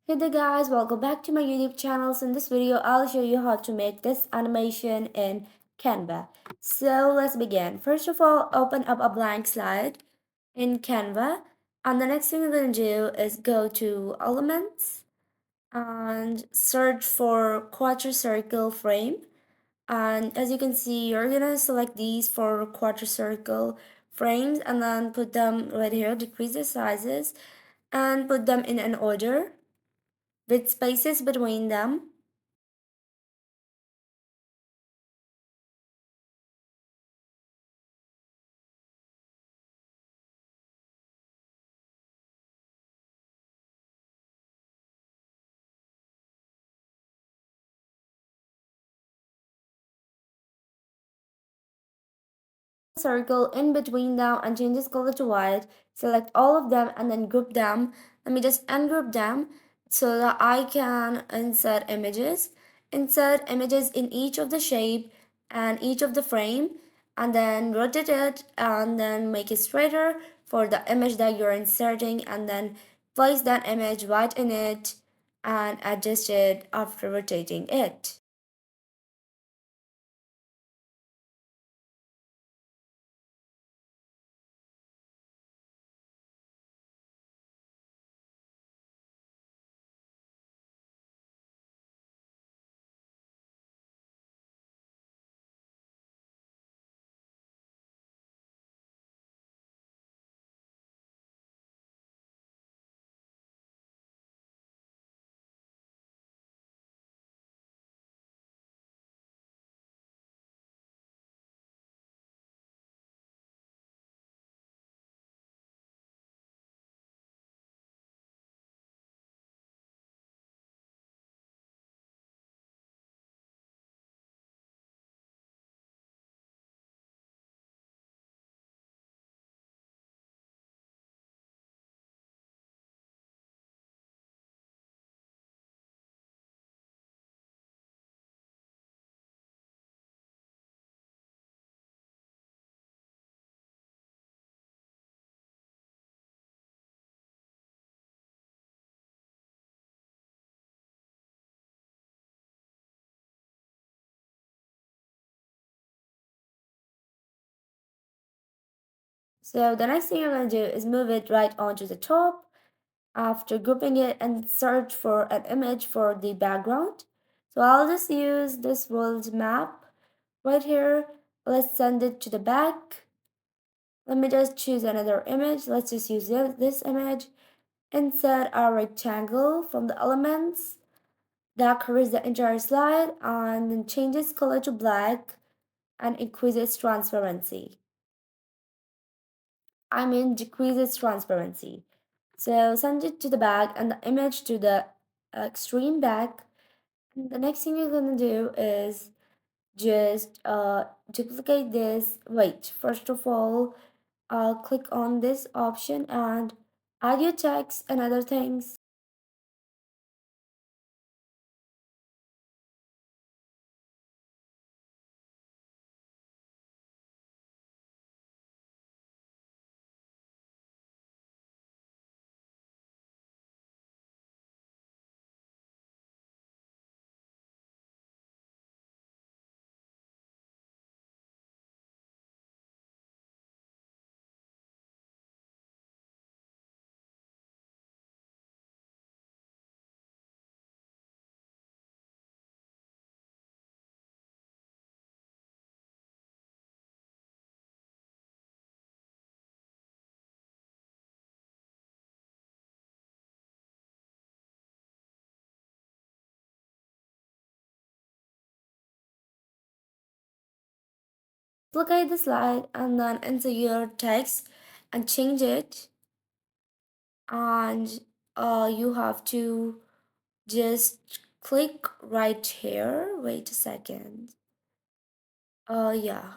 Hey there guys, welcome back to my YouTube channel. So in this video, I'll show you how to make this animation in Canva. So let's begin. First of all, open up a blank slide in Canva. And the next thing you're going to do is go to Elements and search for quarter circle frame. And as you can see, you're going to select these for quarter circle frames and then put them right here, decrease the sizes and put them in an order with spaces between them. Circle in between them and change this color to white. Select all of them and then group them. Let me just ungroup them so that I can insert images. Insert images in each of the shape and each of the frame and then rotate it and then make it straighter for the image that you're inserting and then place that image right in it and adjust it after rotating it. So the next thing you're going to do is move it right onto the top after grouping it and search for an image for the background. So I'll just use this world map right here. Let's send it to the back. Let me just choose another image. Let's just use this image. Insert our rectangle from the elements that covers the entire slide and then change its color to black and increase its transparency. Decrease its transparency. So send it to the back and the image to the extreme back. And the next thing you're gonna do is just duplicate this. Wait, first of all, click on this option and add your text and other things. Duplicate the slide and then enter your text and change it. And you have to just click right here. Wait a second. Yeah.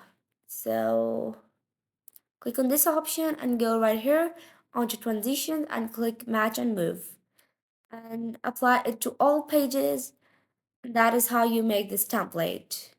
So click on this option and go right here onto transition and click match and move and apply it to all pages. That is how you make this template.